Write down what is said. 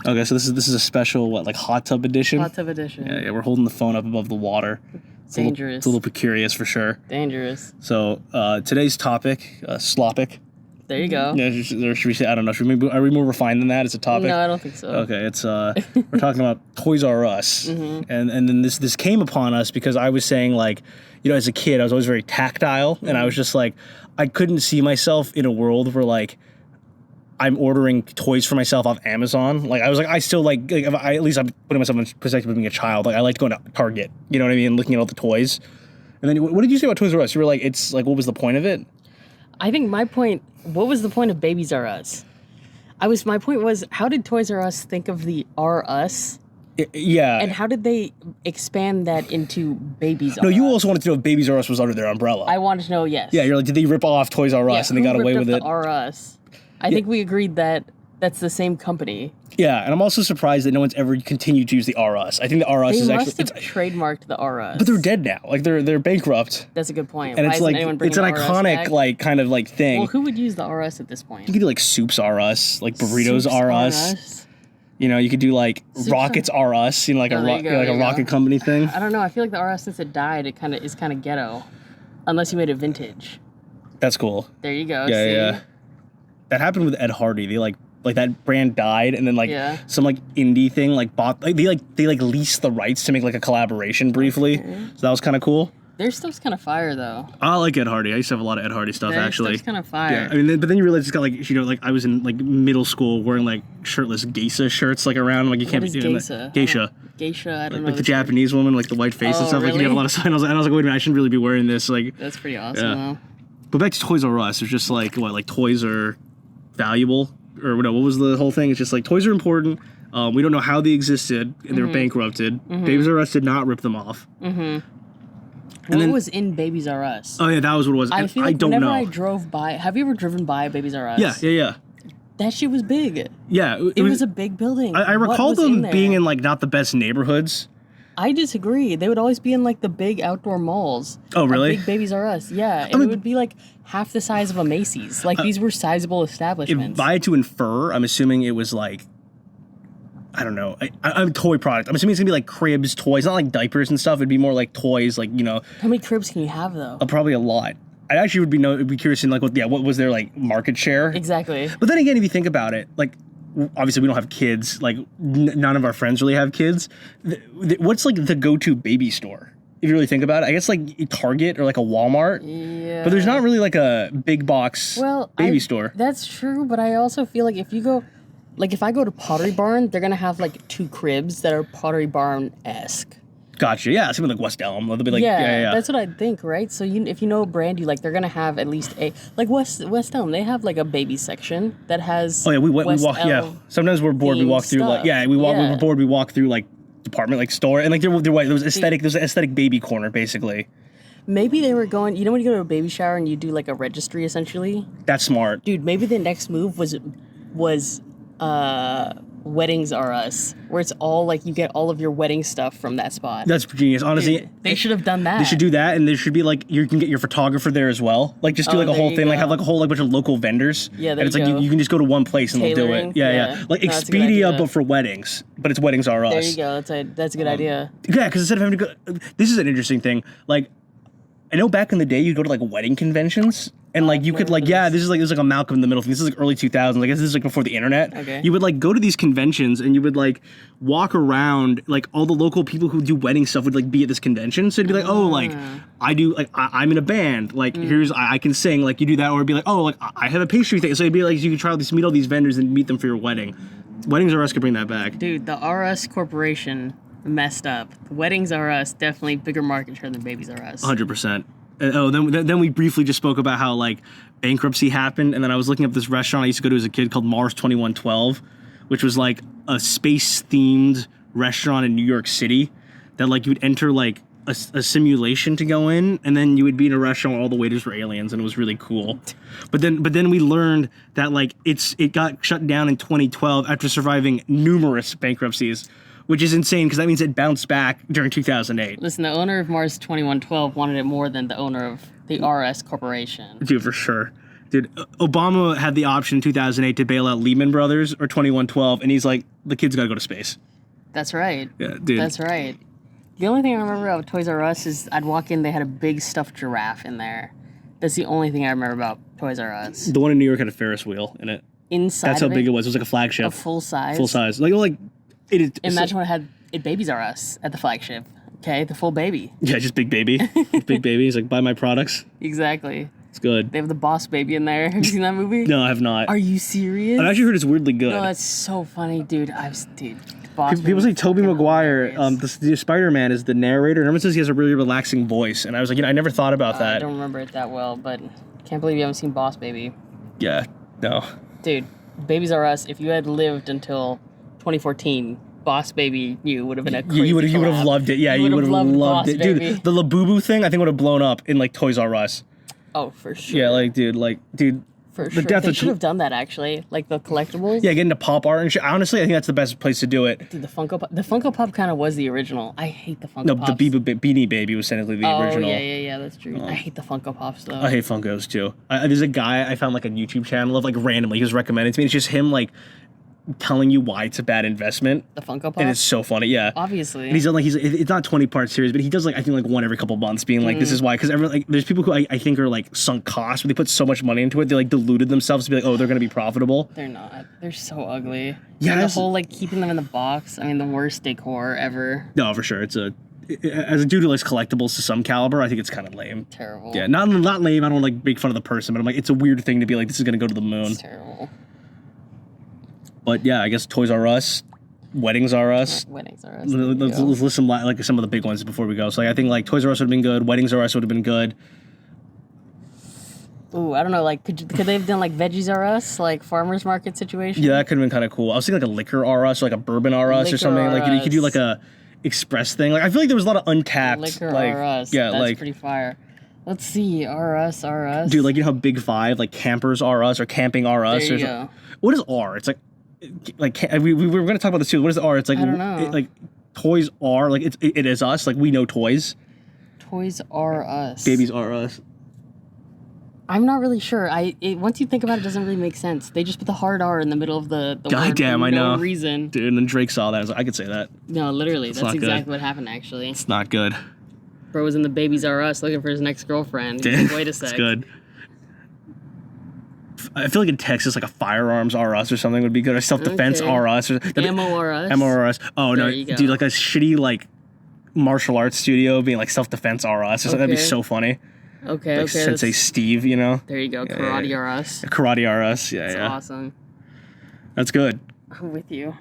Okay, so this is a special, like hot tub edition? Hot tub edition. Yeah, we're holding the phone up above the water. Dangerous. It's a little precarious for sure. Dangerous. So today's topic, slopic. There you go. Yeah, or should we say, I don't know, are we more refined than that as a topic? No, I don't think so. Okay, it's we're talking about Toys R Us. Mm-hmm. And then this came upon us because I was saying, like, you know, as a kid, I was always very tactile, and I was just like, I couldn't see myself in a world where, like, I'm ordering toys for myself off Amazon. Like, I was like, I still like at least I'm putting myself in perspective of being a child. Like, I liked going to Target, you know what I mean, looking at all the toys. And then what did you say about Toys R Us? You were like, it's like, what was the point of it? I think my point, what was the point of Babies R Us? My point was, how did Toys R Us think of the R Us? Yeah. And how did they expand that into Babies R Us? No, you also wanted to know if Babies R Us was under their umbrella. I wanted to know, yes. Yeah, you're like, did they rip off Toys R Us and they got away with it? The R Us. I think we agreed that that's the same company. Yeah, and I'm also surprised that no one's ever continued to use the R Us. I think the R Us is actually... They must have trademarked the R Us. But they're dead now. Like, they're bankrupt. That's a good point. And Why it's isn't like, anyone bringing it's an the R Us iconic, back? like, kind of, like, thing. Well, who would use the R Us at this point? You could do, like, Soups R Us, like, Burritos Soups R Us. You know, you could do, like, Rockets R Us, you know, like a rocket company thing. I don't know. I feel like the R Us, since it died, it is kind of ghetto. Unless you made it vintage. That's cool. There you go. Yeah, see? yeah. That happened with Ed Hardy. They, like that brand died, and then some like indie thing bought they leased the rights to make like a collaboration briefly. Okay. So that was kind of cool. Their stuff's kind of fire though. I like Ed Hardy. I used to have a lot of Ed Hardy stuff actually. Their stuff's kind of fire. Yeah, I mean, but then you realize it's got like, you know, like I was in like middle school wearing like shirtless geisha shirts like around, like you can't be doing that. Geisha. Geisha, I don't know. Like the Japanese woman, like the white face and stuff. Really? Like you have a lot of signs. And I was like, wait a minute, I shouldn't really be wearing this. Like that's pretty awesome though. But back to Toys R Us, it's just like like toys are valuable. Or what was the whole thing? It's just like toys are important. We don't know how they existed, and they were bankrupted. Babies R Us did not rip them off. What was in Babies R Us? Oh yeah, that was what it was. I feel like whenever I drove by, have you ever driven by Babies R Us? Yeah. That shit was big. Yeah, it was a big building. I recall them being in like not the best neighborhoods. I disagree. They would always be in like the big outdoor malls. Oh, really? Big Babies R Us, yeah. And it would be like half the size of a Macy's. Like these were sizable establishments. If I had to infer, I'm assuming it was like, I don't know, I'm toy product. I'm assuming it's gonna be like cribs, toys, not like diapers and stuff. It'd be more like toys, like, you know. How many cribs can you have though? Probably a lot. I actually would be curious in like what was their like market share? Exactly. But then again, if you think about it, like, obviously we don't have kids, like none of our friends really have kids. What's like the go-to baby store if you really think about it? I guess like Target or like a Walmart. Yeah, but there's not really like a big box baby store. That's true, but I also feel like if you go, like if I go to Pottery Barn, they're gonna have like 2 cribs that are Pottery Barn-esque. Gotcha. Yeah, something like West Elm. They'll be like, yeah. That's what I think, right? So if you know a brand you like, they're gonna have at least like West Elm. They have like a baby section that has. Oh yeah, we walk. Yeah, sometimes we're bored. We walk through stuff. we're bored. We walk through like department like store, and like they're white. There's an aesthetic baby corner basically. Maybe they were going. You know when you go to a baby shower and you do like a registry essentially. That's smart, dude. Maybe the next move was Weddings R Us, where it's all like you get all of your wedding stuff from that spot. That's genius, honestly. Dude, they should have done that. They should do that, and there should be like you can get your photographer there as well. Like just do like a whole thing, like have like a whole like bunch of local vendors. Yeah, and it's like you can just go to one place and they'll do it. Yeah. Like Expedia, but for weddings. But it's Weddings R Us. There you go. That's a good idea. Yeah, because instead of having to go, this is an interesting thing. Like, I know back in the day you'd go to like wedding conventions. And like you could like this is like a Malcolm in the Middle thing. This is like early 2000s. I guess this is like before the internet. Okay. You would like go to these conventions and you would like walk around, like all the local people who do wedding stuff would like be at this convention. So it'd be like, oh, like I do, like I'm in a band. Like here's I can sing. Like you do that, or it'd be like, oh, like I have a pastry thing. So it'd be like you could try meet all these vendors and meet them for your wedding. Weddings R Us could bring that back. Dude, the RS Corporation messed up. Weddings R Us definitely bigger market share than Babies R Us. 100%. Then we briefly just spoke about how like bankruptcy happened, and then I was looking up this restaurant I used to go to as a kid called Mars 2112, which was like a space themed restaurant in New York City that like you would enter like a simulation to go in, and then you would be in a restaurant where all the waiters were aliens, and it was really cool. But then we learned that like it got shut down in 2012 after surviving numerous bankruptcies. Which is insane because that means it bounced back during 2008. Listen, the owner of Mars 2112 wanted it more than the owner of the RS Corporation. Dude, for sure. Dude, Obama had the option in 2008 to bail out Lehman Brothers or 2112, and he's like, the kids got to go to space. That's right. Yeah, dude. That's right. The only thing I remember about Toys R Us is I'd walk in, they had a big stuffed giraffe in there. That's the only thing I remember about Toys R Us. The one in New York had a Ferris wheel in it. Inside That's how of big it was. It was like a flagship. A full size. Full size. Like it is. Imagine what it had at Babies R Us at the flagship. Okay, the full baby. Yeah, just big baby. Big baby. He's like, buy my products. Exactly. It's good. They have the boss baby in there. Have you seen that movie? No, I have not. Are you serious? I've actually heard it's weirdly good. No, that's so funny, dude. Boss People say Baby's Tobey fucking Maguire, hilarious. the Spider-Man is the narrator, and everyone says he has a really relaxing voice, and I was like, I never thought about I that. don't remember it that well, but can't believe you haven't seen Boss Baby. Yeah, no. Dude, Babies R Us, if you had lived until 2014, Boss Baby, you would have been a crazy You would have collab. loved it. Yeah, you would have loved Boss it. Baby. Dude, the Labubu thing, I think would have blown up in like Toys R Us. Oh, for sure. Yeah, dude. For the sure. death They of should have done that, actually. Like the collectibles. Yeah, getting to pop art and shit. Honestly, I think that's the best place to do it. Dude, the Funko Pop kind of was the original. I hate the Funko No, Pops. the Beanie Baby was technically the original. Oh, yeah, that's true. I hate the Funko Pops, though. I hate Funkos too. There's a guy I found like a YouTube channel of like randomly. He was recommended to me. It's just him like telling you why it's a bad investment. The Funko Pop? And it's so funny, yeah. Obviously. And he's done like it's not 20-part series, but he does like I think like one every couple months, being like this is why, because everyone like there's people who I think are like sunk costs, but they put so much money into it, they like deluded themselves to be like, oh, they're gonna be profitable. They're not. They're so ugly. Yeah, And the it's- whole like keeping them in the box. I mean, the worst decor ever. No, for sure. As a dude who likes collectibles to some caliber, I think it's kind of lame. Terrible. Yeah, not lame. I don't like make fun of the person, but I'm like, it's a weird thing to be like, this is gonna go to the moon. It's terrible. But yeah, I guess Toys R Us, Weddings R Us. Weddings R Us. Let's list some like some of the big ones before we go. So like, I think like Toys R Us would have been good. Weddings R Us would have been good. Ooh, I don't know. Like, could they have done like Veggies R Us, like farmers market situation? Yeah, that could have been kind of cool. I was thinking like a liquor R Us, or like a bourbon R Us or Liquor something. Like you could do R like Us. a express thing. Like I feel like there was a lot of untapped Liquor like R Us. yeah, That's like pretty fire. Let's see, R Us. dude, like you know how Big Five, like Campers R Us or Camping R Us There or you something. go. What is R? It's we were gonna talk about this too. What is R? It's like I don't know. like Toys R. Like it is us. Like we know toys. Toys R Us. Babies are us. I'm not really sure. Once you think about it, it doesn't really make sense. They just put the hard R in the middle of the word Goddamn, for I no know. reason. Dude, and then Drake saw that. I was like, I could say that. No, literally, that's not good. exactly what happened. Actually, It's not good. bro was in the Babies R Us looking for his next girlfriend. He's like, wait a sec. It's good. I feel like in Texas, like a firearms R Us or something would be good. Or self-defense Okay. R Us. Or, Ammo R Us. Ammo R Us. Oh, no. There you go. Dude, like a shitty, like, martial arts studio being like self-defense R Us. Or something. That'd be Okay. so funny. Okay, Like okay. Sensei Steve, you know? There you go. Yeah, Karate yeah. R Us. Karate R Us. Yeah, That's yeah. awesome. That's good. I'm with you.